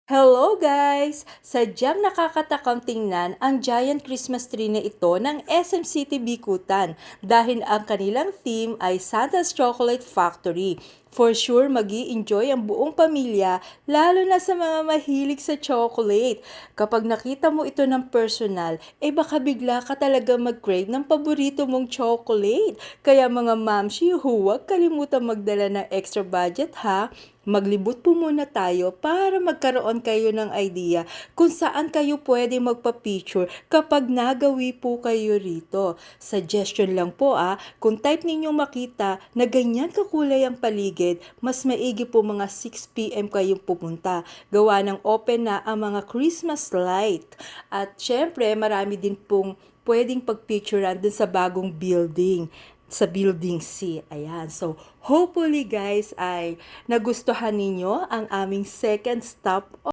Hello guys! Sadyang nakakatakam tingnan ang giant Christmas tree na ito ng SM City Bikutan dahil ang kanilang theme ay Santa's Chocolate Factory. For sure, magi-enjoy ang buong pamilya, lalo na sa mga mahilig sa chocolate. Kapag nakita mo ito ng personal, baka bigla ka talaga mag-crave ng paborito mong chocolate. Kaya mga mamshi, huwag kalimutan magdala ng extra budget ha. Maglibot po muna tayo para magkaroon kayo ng idea kung saan kayo pwede magpa-picture kapag nagawi po kayo rito. Suggestion lang po kung type ninyong makita na ganyan kakulay ang paligid, mas maigi po mga 6 p.m. kayong pumunta. Gawa ng open na ang mga Christmas light. At syempre, marami din pong pwedeng pagpicturean dun sa bagong building sa Building C. Ayan. So, hopefully guys ay nagustuhan ninyo ang aming second stop